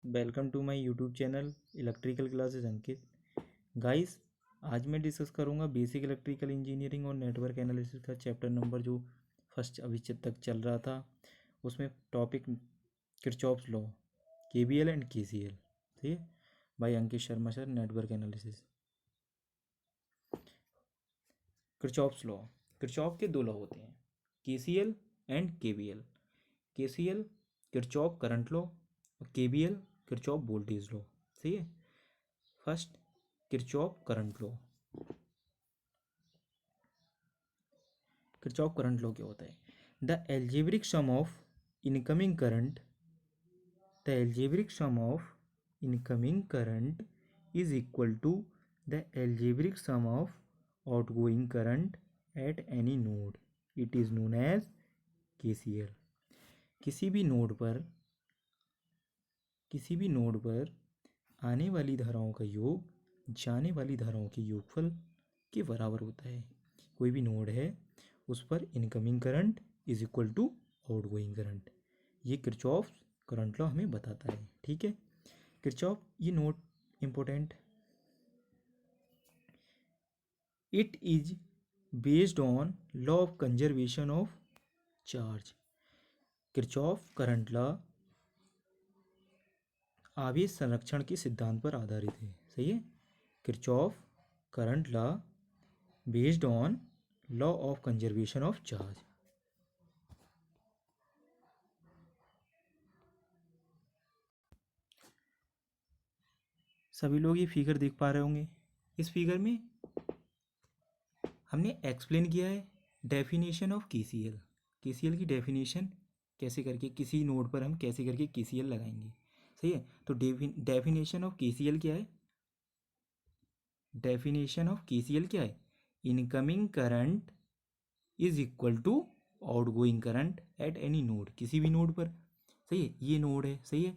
Welcome to my YouTube channel electrical classes Ankit. Guys, आज मैं discuss करूंगा बेसिक इलेक्ट्रिकल इंजीनियरिंग और नेटवर्क एनालिसिस का चैप्टर नंबर जो फर्स्ट अभी तक चल रहा था। उसमें topic Kirchhoff's law, KVL and KCL, ठीक है, by Ankit Sharma sir, network analysis. Kirchhoff's law, Kirchhoff के दो लॉ होते हैं, KCL and KVL. KCL Kirchhoff current law और केवीएल किरचॉफ वोल्टेज लॉ। सही है। First, Kirchhoff current law. Kirchhoff current law क्या होता है? The algebraic sum of incoming current, the algebraic sum of incoming current is equal to the algebraic sum of outgoing current at any node. It is known as KCL. किसी भी node पर आने वाली धाराओं का योग जाने वाली धाराओं के योगफल के बराबर होता है। कोई भी नोड है उस पर incoming current is equal to outgoing current. ये किरचॉफ करंट लॉ हमें बताता है। ठीक है, किरचॉफ, ये note important, it is based on law of conservation of charge. Kirchhoff current law आवेश संरक्षण के सिद्धांत पर आधारित है। सही है। Kirchhoff current law based on law of conservation of charge. सभी लोग ये फिगर देख पा रहे होंगे। इस फिगर में हमने एक्सप्लेन किया है डेफिनेशन ऑफ केसीएल। केसीएल की डेफिनेशन कैसे करके किसी नोड पर हम कैसे करके केसीएल लगाएंगे। सही है। तो डेफिनेशन ऑफ केसीएल क्या है? डेफिनेशन ऑफ केसीएल क्या है? Incoming current is equal to outgoing current at any node, किसी भी नोड पर। सही है, ये नोड है। सही है।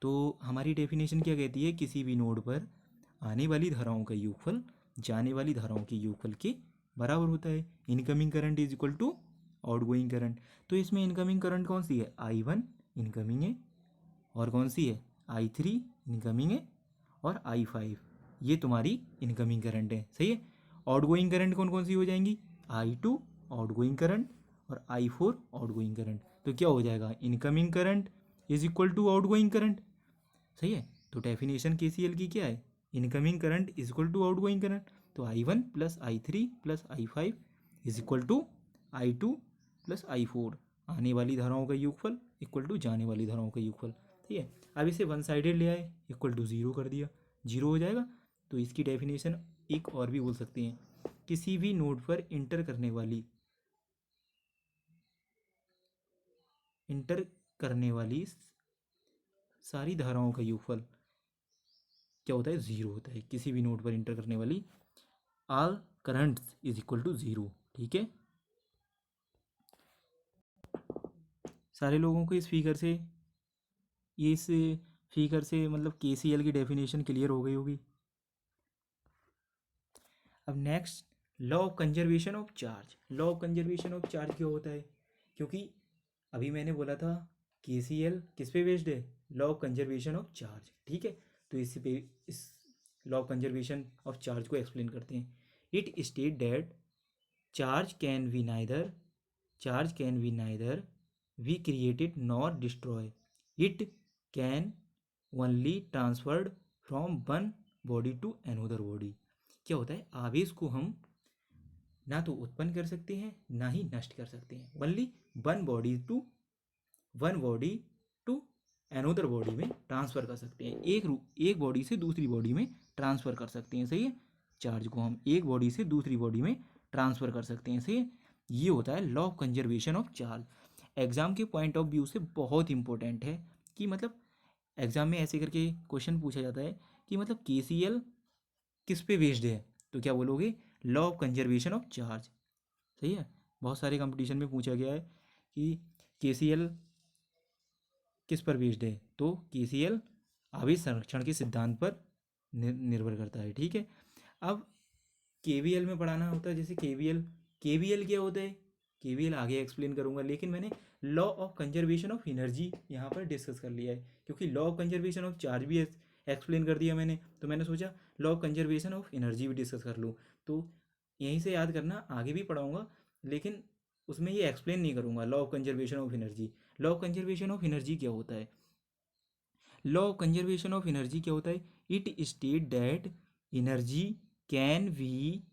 तो हमारी डेफिनेशन क्या कहती है? किसी भी नोड पर आने वाली धाराओं का योगफल जाने वाली धाराओं के योगफल के बराबर होता है। Incoming current is equal to outgoing current. तो इसमें इनकमिंग करंट कौन सी है? I1 इनकमिंग है, और कौन सी है? I3 इनकमिंग है, और I5 ये तुम्हारी इनकमिंग करंट है। सही है। आउटगोइंग करंट कौन कौन सी हो जाएंगी? I2 आउटगोइंग करंट और I4 आउटगोइंग करंट। तो क्या हो जाएगा? Incoming current is equal to outgoing current. सही है। तो डेफिनेशन केसीएल की क्या है? Incoming current is equal to outgoing current. तो I1 plus I3 plus I5 is equal to I2 plus I4, आने वाली धाराओं का योगफल इक्वल टू जाने वाली धाराओं का योगफल। ठीक है। अब इसे वन साइडेड ले आए, इक्वल टू जीरो कर दिया, जीरो हो जाएगा। तो इसकी डेफिनेशन एक और भी बोल सकते हैं, किसी भी नोड पर इंटर करने वाली सारी धाराओं का योगफल क्या होता है? ज़ीरो होता है। किसी भी नोड पर इंटर करने वाली all currents is equal to zero. ठीक है। सारे लोगों को इस फिगर से मतलब केसीएल की डेफिनेशन क्लियर हो गई होगी। अब next, law of conservation of charge. Law of conservation of charge क्या होता है? क्योंकि अभी मैंने बोला था केसीएल किस पे बेस्ड है? Law of conservation of charge. ठीक है। तो इस law of conservation of charge को एक्सप्लेन करते हैं। It state that charge can be neither be created nor destroy, it can only transferred from one body to another body. क्या होता है? आवेश को हम ना तो उत्पन्न कर सकते हैं ना ही नष्ट कर सकते हैं। Only one body to another body में ट्रांसफ़र कर सकते हैं। एक बॉडी से दूसरी बॉडी में ट्रांसफ़र कर सकते हैं। सही है। चार्ज को हम एक बॉडी से दूसरी बॉडी में ट्रांसफ़र कर सकते हैं। सही है। ये होता है law of conservation of charge. Exam के पॉइंट ऑफ व्यू से बहुत इंपॉर्टेंट है कि मतलब एग्जाम में ऐसे करके क्वेश्चन पूछा जाता है कि मतलब केसीएल किस पे बेस्ड है? तो क्या बोलोगे? Law of conservation of charge. सही है। बहुत सारे कंपटीशन में पूछा गया है कि केसीएल किस पर बेस्ड है? तो केसीएल आवेश संरक्षण के सिद्धांत पर निर्भर करता है। ठीक है। अब केवीएल में पढ़ाना होता है, जैसे केवीएल क्या होता है? केवीएल आगे एक्सप्लेन करूंगा, लेकिन मैंने law of conservation of energy यहाँ पर डिस्कस कर लिया है, क्योंकि law of conservation of charge भी एक्सप्लेन कर दिया मैंने, तो मैंने सोचा law of conservation of energy भी डिस्कस कर लूँ। तो यहीं से याद करना, आगे भी पढ़ाऊँगा लेकिन उसमें ये एक्सप्लेन नहीं करूँगा law of conservation of energy. Law of conservation of energy क्या होता है? Law of conservation of energy क्या होता है? It state that energy can be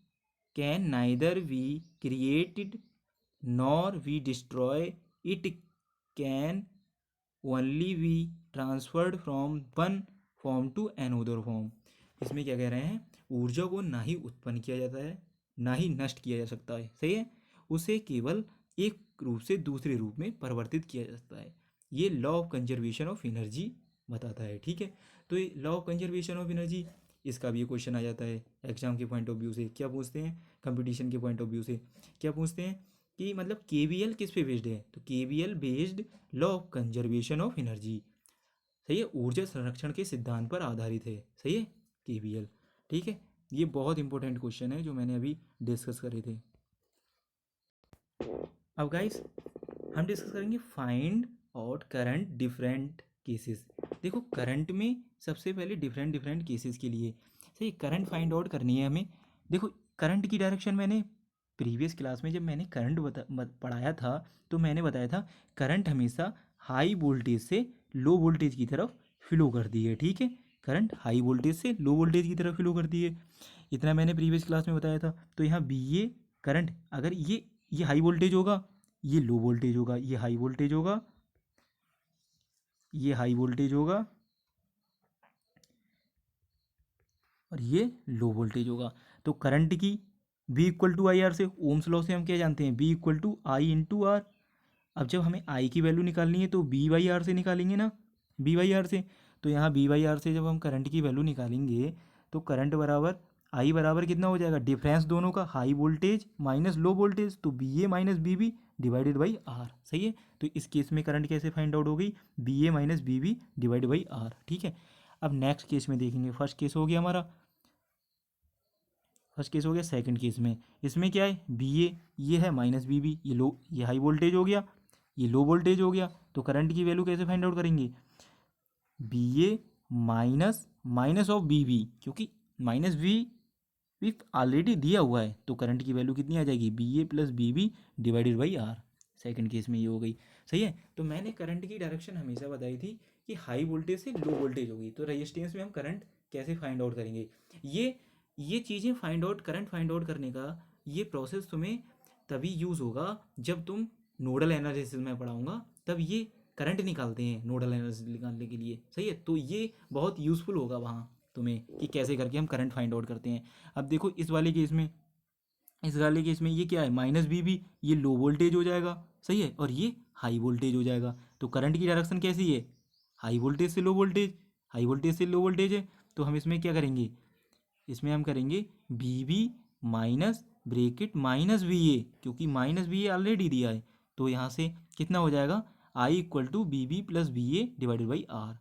can neither be created nor be destroy, it can only be transferred from one form to another form. इसमें क्या कह रहे हैं? ऊर्जा को ना ही उत्पन्न किया जाता है ना ही नष्ट किया जा सकता है, सही है, उसे केवल एक रूप से दूसरे रूप में परिवर्तित किया जा सकता है। ये law of conservation of energy बताता है, ठीक है। तो ये law of conservation of energy, इसका भी क्वेश्चन आ जाता है एग्जाम के पॉइंट ऑफ व्यू से। क्या पूछते हैं? कंपटीशन के पॉइंट ऑफ व्यू से क्या पूछते हैं कि मतलब केवीएल किस पे बेस्ड है? तो KVL based law of conservation of energy, सही है, ऊर्जा संरक्षण के सिद्धांत पर आधारित है, सही है, केवीएल, ठीक है। ये बहुत इंपॉर्टेंट क्वेश्चन है जो मैंने अभी डिस्कस करे थे। अब गाइस हम डिस्कस करेंगे find out current different cases. देखो करंट में सबसे पहले डिफरेंट डिफरेंट केसेस के लिए, सही, करंट फाइंड आउट करनी है हमें। देखो करंट की डायरेक्शन मैंने प्रीवियस क्लास में जब मैंने करंट पढ़ाया था तो मैंने बताया था करंट हमेशा हाई वोल्टेज से लो वोल्टेज की तरफ फ्लो करती है, ठीक है, करंट हाई वोल्टेज से लो वोल्टेज की तरफ फ्लो करती है, इतना मैंने प्रीवियस क्लास में बताया था। तो यहाँ बी ए करंट, अगर ये हाई वोल्टेज होगा, ये लो वोल्टेज होगा, ये हाई वोल्टेज होगा, ये हाई वोल्टेज होगा और ये लो वोल्टेज होगा। तो करंट की V equal to I R से, ओम्स लॉ से हम क्या जानते हैं? V equal to I into R. अब जब हमें आई की वैल्यू निकालनी है तो बी बाई आर से निकालेंगे ना, बी बाई आर से। तो यहाँ बी बाई आर से जब हम करंट की वैल्यू निकालेंगे तो करंट बराबर आई बराबर कितना हो जाएगा? डिफरेंस दोनों का, high voltage minus low voltage, तो B A minus B B divided by R, सही है। तो इस केस में करंट कैसे फाइंड आउट हो गई? V A minus B B divide by R, ठीक है। अब नेक्स्ट केस में देखेंगे, फर्स्ट केस हो गया हमारा, फर्स्ट केस हो गया। सेकंड केस में इसमें क्या है? बी ए ये है माइनस बी बी, ये हाई वोल्टेज हो गया, ये लो वोल्टेज हो गया। तो करंट की वैल्यू कैसे फाइंड आउट करेंगे? B A minus minus of B B, क्योंकि माइनस बी भी ऑलरेडी दिया हुआ है, तो करंट की वैल्यू कितनी आ जाएगी? B A plus B B divided by R. Second case में ये हो गई, सही है। तो मैंने करंट की डायरेक्शन हमेशा बताई थी कि हाई वोल्टेज से लो वोल्टेज होगी। तो रेजिस्टेंस में हम करंट कैसे फाइंड आउट करेंगे? ये चीज़ें find out, current find out करने का ये प्रोसेस तुम्हें तभी यूज़ होगा जब तुम नोडल एनालिसिस में पढ़ाऊँगा, तब ये करंट निकालते हैं नोडल एनालिसिस निकालने के लिए, सही है। तो ये बहुत यूज़फुल होगा वहाँ तुम्हें कि कैसे करके हम करंट फाइंड आउट करते हैं। अब देखो इस वाले केस में ये क्या है? माइनस बी बी, ये लो वोल्टेज हो जाएगा, सही है, और ये हाई वोल्टेज हो जाएगा। तो करंट की डायरेक्शन कैसी है? हाई वोल्टेज से लो वोल्टेज, हाई वोल्टेज से लो वोल्टेज है। तो हम इसमें क्या करेंगे? इसमें हम करेंगे B B minus bracket minus B A, क्योंकि माइनस बी ए ऑलरेडी दिया है। तो यहाँ से कितना हो जाएगा? I equal to B B plus B A divided by R.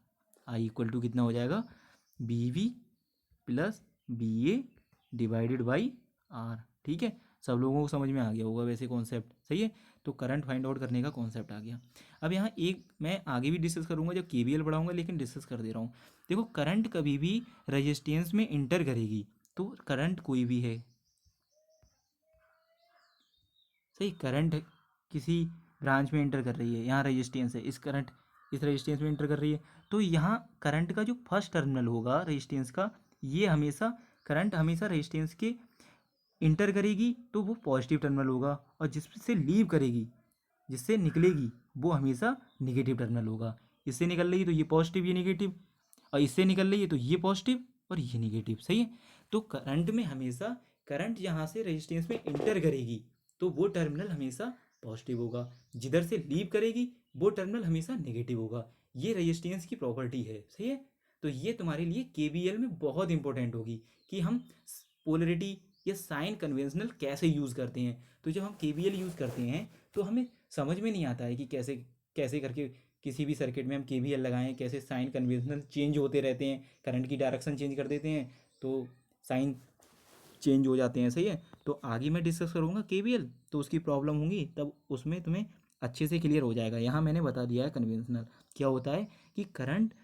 I equal to कितना हो जाएगा? B B plus B A divided by R, ठीक है। सब लोगों को समझ में आ गया होगा वैसे कॉन्सेप्ट, सही है। तो करंट फाइंड आउट करने का कॉन्सेप्ट आ गया। अब यहाँ एक मैं आगे भी डिस्कस करूँगा जब केवीएल पढ़ाऊँगा, लेकिन डिस्कस कर दे रहा हूँ। देखो करंट कभी भी रेजिस्टेंस में इंटर करेगी, तो करंट कोई भी है, सही, करंट किसी ब्रांच में इंटर कर रही है, यहाँ रेजिस्टेंस है, इस रेजिस्टेंस में इंटर कर रही है। तो यहाँ करंट का जो फर्स्ट टर्मिनल होगा रेजिस्टेंस का, ये हमेशा करंट हमेशा रेजिस्टेंस के इंटर करेगी तो वो पॉजिटिव टर्मिनल होगा, और जिससे लीव करेगी, जिससे निकलेगी, वो हमेशा निगेटिव टर्मिनल होगा। इससे निकल रही है तो ये पॉजिटिव ये निगेटिव, और इससे निकल रही है तो ये पॉजिटिव और ये निगेटिव, सही है। तो करंट में हमेशा करंट यहाँ से रेजिस्टेंस में इंटर करेगी तो वो टर्मिनल हमेशा पॉजिटिव होगा, जिधर से लीव करेगी वो टर्मिनल हमेशा नेगेटिव होगा। ये रेजिस्टेंस की प्रॉपर्टी है, सही है। तो ये तुम्हारे लिए केवीएल में बहुत इंपॉर्टेंट होगी कि हम पोलरिटी या साइन कन्वेंशनल कैसे यूज़ करते हैं। तो जब हम केवीएल यूज़ करते हैं तो हमें समझ में नहीं आता है कि कैसे कैसे करके किसी भी सर्किट में हम केवीएल लगाएं, कैसे साइन कन्वेंशनल चेंज होते रहते हैं, करंट की डायरेक्शन चेंज कर देते हैं तो साइन चेंज हो जाते हैं, सही है। तो आगे मैं डिस्कस करूँगा केवीएल, तो उसकी प्रॉब्लम होंगी तब उसमें तुम्हें अच्छे से क्लियर हो जाएगा। यहाँ मैंने बता दिया है कन्वेंशनल क्या होता है कि करंट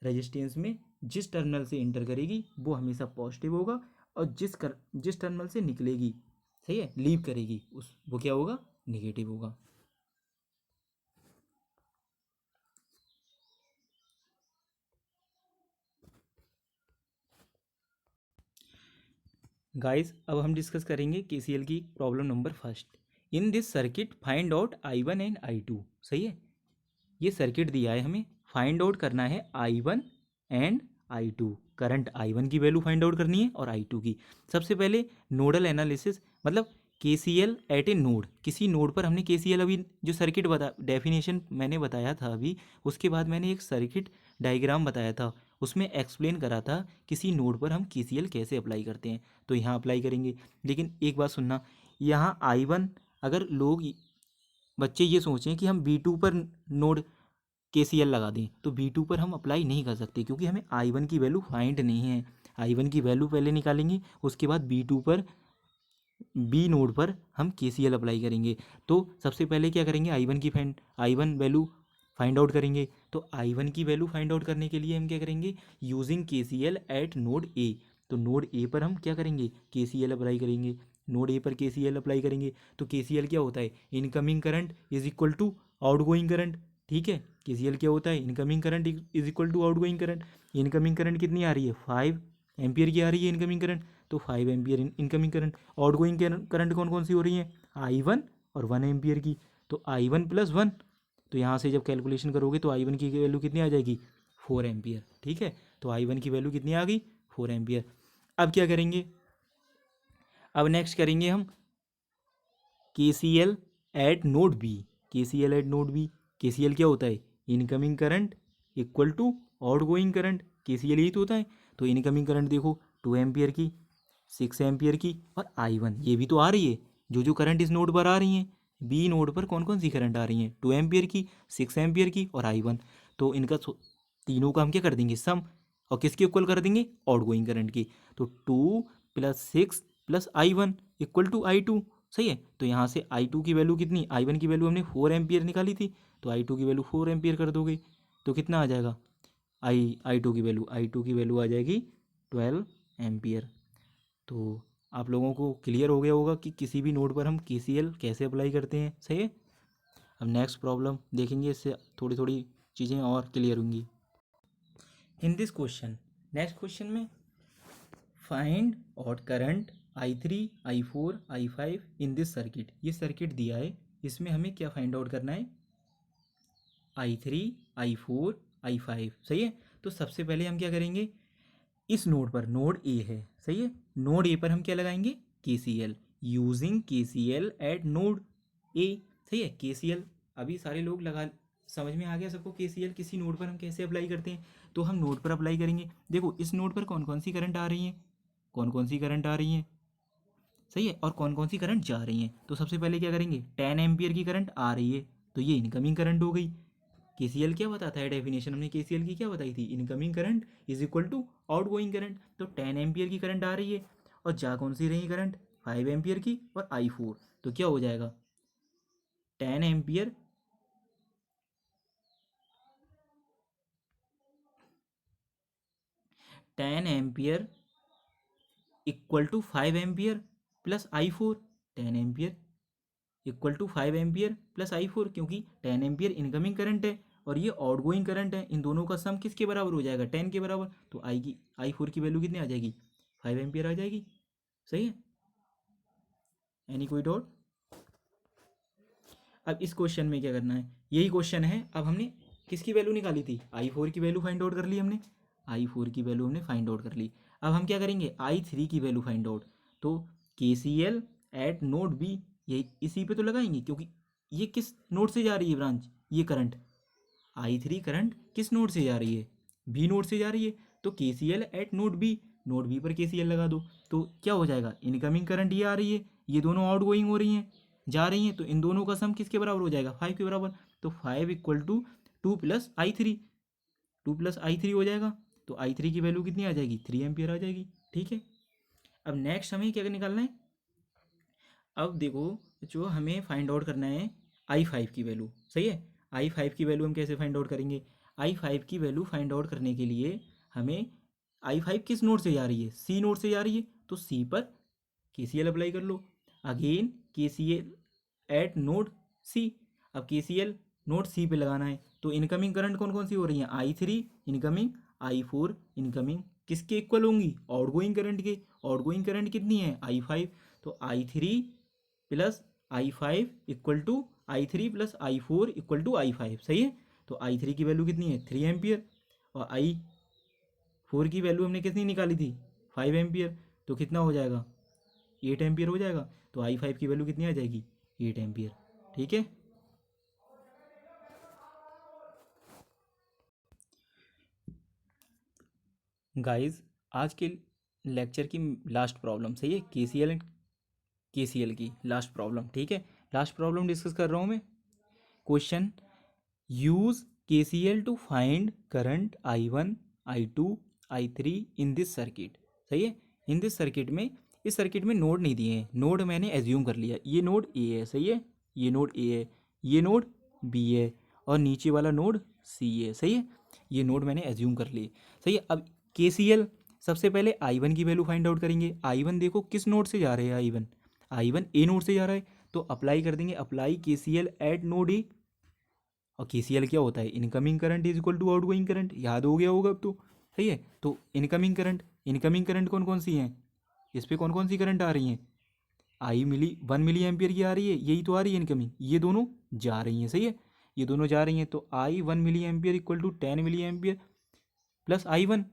रेजिस्टेंस में जिस टर्मिनल से इंटर करेगी वो हमेशा पॉजिटिव होगा, और जिस टर्मिनल से निकलेगी, सही है, लीव करेगी, उस वो क्या होगा, निगेटिव होगा। गाइस अब हम डिस्कस करेंगे केसीएल की problem number first. In this circuit find out I1 and I2। सही है, ये सर्किट दिया है हमें, फाइंड आउट करना है I1 and I2। Current I1 की वैल्यू फाइंड आउट करनी है और I2 की। सबसे पहले नोडल एनालिसिस, मतलब KCL एट ए नोड, किसी नोड पर हमने KCL, अभी जो सर्किट डेफिनेशन मैंने बताया था अभी, उसके बाद मैंने एक सर्किट डायग्राम बताया था, उसमें एक्सप्लेन करा था किसी नोड पर हम KCL कैसे अप्लाई करते हैं। तो यहाँ अप्लाई करेंगे, लेकिन एक बात सुनना, यहाँ I1, अगर लोग बच्चे ये सोचें कि हम B2 पर नोड KCL लगा दें, तो B2 पर हम अप्लाई नहीं कर सकते, क्योंकि हमें I1 की वैल्यू फाइंड नहीं है। I1 की वैल्यू पहले निकालेंगे, उसके बाद B2 पर, बी नोड पर हम KCL अप्लाई करेंगे। तो सबसे पहले क्या करेंगे, I1 वैल्यू फाइंड आउट करेंगे। तो I1 की वैल्यू फाइंड आउट करने के लिए हम क्या करेंगे, using KCL at node A. तो नोड ए पर हम क्या करेंगे, KCL अप्लाई करेंगे। नोड ए पर KCL अप्लाई करेंगे तो KCL क्या होता है, incoming current is equal to outgoing current. ठीक है, KCL क्या होता है, incoming current is equal to outgoing current. Incoming current कितनी आ रही है, 5 एम्पियर की आ रही है इनकमिंग करंट, तो 5 ampere incoming current. Outgoing current कौन कौन सी हो रही है, I1 और 1 एम्पियर की। तो I1 प्लस 1, तो यहाँ से जब कैलकुलेशन करोगे तो I1 की वैल्यू कितनी आ जाएगी, 4 एम्पियर। ठीक है, तो I1 की वैल्यू कितनी आ गई, 4 एम्पियर। अब क्या करेंगे, अब नेक्स्ट करेंगे हम KCL at node B. KCL at node B, KCL क्या होता है, incoming current equal to outgoing current. KCL यही तो होता है। तो इनकमिंग करंट देखो 2 एम्पियर की, 6 एम्पियर की, और I1 ये भी तो आ रही है। जो करंट इस नोड पर आ रही हैं, बी नोड पर कौन कौन सी करंट आ रही हैं, 2 एम्पियर की, 6 एम्पियर की और I1। तो इनका तीनों का हम क्या कर देंगे, सम, और किसके इक्वल कर देंगे, आउटगोइंग करंट की। तो 2 + 6 + I1 इक्वल टू I2। सही है, तो यहाँ से I2 की वैल्यू कितनी, I1 की वैल्यू हमने 4 एम्पियर निकाली थी, तो I2 की वैल्यू 4 एम्पियर कर दोगे तो कितना आ जाएगा, आई टू की वैल्यू आ जाएगी 12 एम्पियर। तो आप लोगों को क्लियर हो गया होगा कि किसी भी नोड पर हम KCL कैसे अप्लाई करते हैं। सही है, अब नेक्स्ट प्रॉब्लम देखेंगे, इससे थोड़ी थोड़ी चीज़ें और क्लियर होंगी। In this question, next question में find out current I3 I4 I5 in this circuit. ये सर्किट दिया है, इसमें हमें क्या फाइंड आउट करना है, I3 I4 I5। सही है, तो सबसे पहले हम क्या करेंगे, इस नोड पर, नोड ए है, सही है, नोड ए पर हम क्या लगाएंगे, KCL, using KCL at node ए। सही है, KCL अभी सारे लोग लगा, समझ में आ गया सबको KCL किसी नोड पर हम कैसे अप्लाई करते हैं। तो हम नोड पर अप्लाई करेंगे, देखो इस नोड पर कौन कौन सी करंट आ रही हैं, कौन कौन सी करंट आ रही हैं, सही है, और कौन कौन सी करंट जा रही हैं। तो सबसे पहले क्या करेंगे, 10 एम्पियर की करंट आ रही है, तो ये इनकमिंग करंट हो गई। KCL क्या बताता है, डेफिनेशन हमने KCL की क्या बताई थी, incoming current is equal to outgoing current. तो 10 एम्पियर की करंट आ रही है, और जा कौन सी रही करंट, 5 एम्पियर की और I4। तो क्या हो जाएगा, 10 ampere 10 ampere equal to 5 ampere plus I4। 10 ampere equal to 5 ampere plus I4, क्योंकि 10 एम्पियर इनकमिंग करंट है और ये आउटगोइंग करंट है, इन दोनों का सम किसके बराबर हो जाएगा, 10 के बराबर। तो I4 की वैल्यू कितनी आ जाएगी, 5 एम्पियर आ जाएगी। सही है, एनी कोई डाउट। अब इस क्वेश्चन में क्या करना है, यही क्वेश्चन है, अब हमने किसकी वैल्यू निकाली थी, I4 की वैल्यू फाइंड आउट कर ली हमने, I4 की वैल्यू हमने फाइंड आउट कर ली। अब हम क्या करेंगे, I3 की वैल्यू फाइंड आउट। तो KCL एट नोड बी, यही इसी पे तो लगाएंगे, क्योंकि ये किस नोड से जा रही है ब्रांच, ये करंट I3 करंट किस नोड से जा रही है, बी नोड से जा रही है। तो KCL at node B, node B पर KCL लगा दो, तो क्या हो जाएगा, इनकमिंग करंट ये आ रही है, ये दोनों आउट गोइंग हो रही हैं, जा रही हैं, तो इन दोनों का सम किसके बराबर हो जाएगा, 5 के बराबर। तो 5 इक्वल टू 2 + I3, 2 + I3 हो जाएगा। तो I3 की वैल्यू कितनी आ जाएगी, 3 एम्पियर आ जाएगी। ठीक है, अब नेक्स्ट हमें क्या निकालना है, अब देखो जो हमें फाइंड आउट करना है I5 की वैल्यू। सही है, I5 की वैल्यू हम कैसे फाइंड आउट करेंगे? I5 की वैल्यू फाइंड आउट करने के लिए हमें I5 किस नोड से जा रही है? C नोड से जा रही है, तो C पर KCL अप्लाई कर लो। Again KCL at node C। अब KCL नोड C पे लगाना है, तो इनकमिंग करंट कौन कौन सी हो रही हैं? I3 इनकमिंग, I4 इनकमिंग, किसके इक्वल होंगी? आउटगोइंग करंट के। आउटगोइंग करंट कितनी है? I5। तो I3 plus I5 equal to I3 plus I4 equal to I5। सही है, तो I3 की वैल्यू कितनी है? 3 एम्पियर, और I4 की वैल्यू हमने कितनी निकाली थी? 5 एम्पियर। तो कितना हो जाएगा? 8 एम्पियर हो जाएगा। तो I5 की वैल्यू कितनी आ जाएगी? 8 एम्पियर। ठीक है, गाइस आज के लेक्चर की लास्ट प्रॉब्लम। सही है, KCL एंड KCL की लास्ट प्रॉब्लम। ठीक है, लास्ट प्रॉब्लम डिस्कस कर रहा हूँ मैं। Question, use KCL to find current I1 I2 I3 in this circuit. सही है, इन दिस सर्किट में, इस सर्किट में नोड नहीं दिए हैं, नोड मैंने एज्यूम कर लिया। ये नोड A है, सही है, ये नोड A है, ये नोड B है, और नीचे वाला नोड C है। सही है, ये नोड मैंने एज्यूम कर लिए। सही है, अब KCL सबसे पहले I1 की वैल्यू फाइंड आउट करेंगे। I1 देखो किस नोड से जा रहे हैं? I1 A नोड से जा रहा है, तो अप्लाई कर देंगे, apply KCL at node A। और KCL क्या होता है? Incoming current is equal to outgoing current. याद हो गया होगा अब तो। सही है, तो इनकमिंग करंट कौन कौन सी हैं? इस पर कौन कौन सी करंट आ रही हैं? 1 मिली एम्पियर की आ रही है, यही तो आ रही है इनकमिंग। ये दोनों जा रही हैं। सही है, ये दोनों जा रही हैं, तो I1 milliampere equal to 10 milliampere plus I1।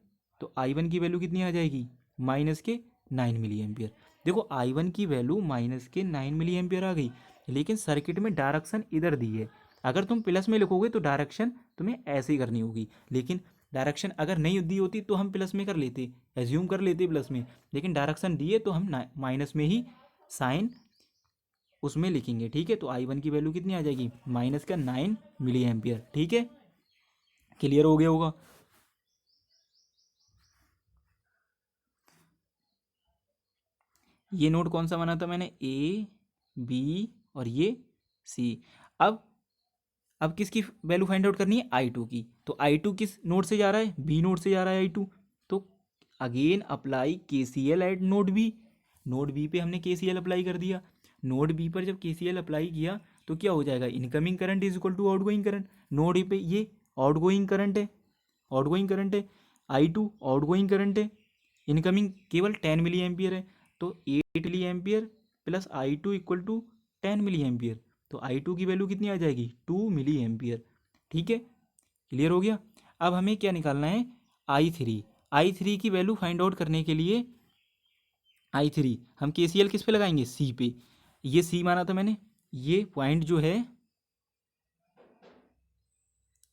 तो I1 की वैल्यू कितनी आ जाएगी? -9 मिली एम्पियर। देखो I1 की वैल्यू -9 मिली एम्पियर आ गई, लेकिन सर्किट में डायरेक्शन इधर दी है। अगर तुम प्लस में लिखोगे तो डायरेक्शन तुम्हें ऐसे ही करनी होगी, लेकिन डायरेक्शन अगर नहीं दी होती तो हम प्लस में कर लेते, एज्यूम कर लेते प्लस में, लेकिन डायरेक्शन दी है तो हम माइनस में ही साइन उसमें लिखेंगे। ठीक है, तो I1 की वैल्यू कितनी आ जाएगी? -9 मिली एम्पियर। ठीक है, क्लियर हो गया होगा। ये नोड कौन सा बना था मैंने? A B और ये C। अब किसकी वैल्यू फाइंड आउट करनी है? I2 की। तो I2 किस नोड से जा रहा है? B नोड से जा रहा है I2। तो again apply KCL at node B। Node B पे हमने KCL अप्लाई कर दिया। नोड B पर जब KCL अप्लाई किया तो क्या हो जाएगा? Incoming current is equal to outgoing current. Node E पे ये आउटगोइंग करंट है, आउटगोइंग करंट है, I2 आउटगोइंग करंट है, इनकमिंग केवल 10 मिली एम्पियर है। तो 8 milliampere plus I2 equal to 10 milliampere. तो I2 की वैल्यू कितनी आ जाएगी? 2 मिली एम्पियर। ठीक है, क्लियर हो गया। अब हमें क्या निकालना है? I3 की वैल्यू फाइंड आउट करने के लिए I3 हम KCL किस पे लगाएंगे? C पे। ये C माना था मैंने, ये पॉइंट जो है,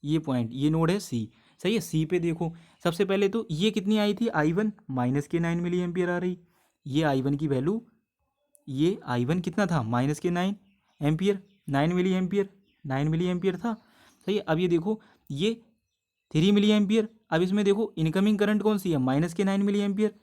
ये पॉइंट, ये नोड है C। सही है, C पे देखो, सबसे पहले तो ये कितनी आई थी? I1 -9 मिली एम्पियर आ रही। ये I1 की वैल्यू, ये I1 कितना था? -9 ampere, 9 milliampere, 9 milliampere था। सही है, अब ये देखो, ये 3 मिली एम्पियर। अब इसमें देखो इनकमिंग करंट कौन सी है? -9 मिली एम्पियर,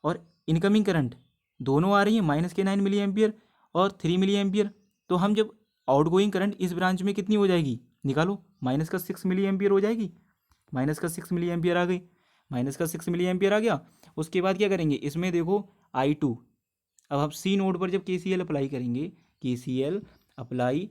और इनकमिंग करंट दोनों आ रही है, -9 मिली एम्पियर और 3 मिली एम्पियर। तो हम जब आउटगोइंग करंट इस ब्रांच में कितनी हो जाएगी? निकालो, -6 मिली एम्पियर हो जाएगी। -6 मिली एम्पियर आ गई, -6 मिली एम्पियर आ गया। उसके बाद क्या करेंगे? इसमें देखो I2, अब हम C नोड पर जब KCL अप्लाई करेंगे, KCL apply,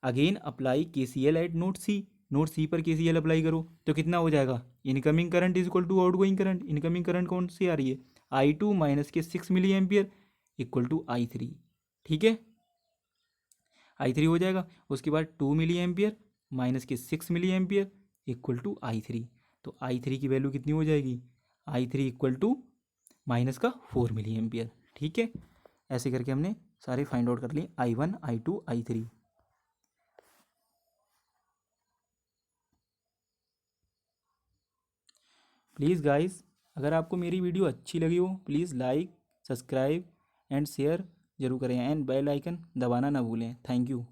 again apply KCL at node C। Node C पर KCL अप्लाई करो तो कितना हो जाएगा? Incoming current is equal to outgoing current. Incoming current कौन सी आ रही है? I2 -6 milliampere equal to I3। ठीक है, I3 हो जाएगा। उसके बाद 2 milliampere -6 milliampere equal to I3। तो I3 की वैल्यू कितनी हो जाएगी? I3 equal to -4 milli ampere. ठीक है, ऐसे करके हमने सारे फाइंड आउट कर लिए, I1 I2 I3। Please guys, अगर आपको मेरी वीडियो अच्छी लगी हो, please like, subscribe and share जरूर करें, एंड बेल आइकन दबाना ना भूलें। Thank you.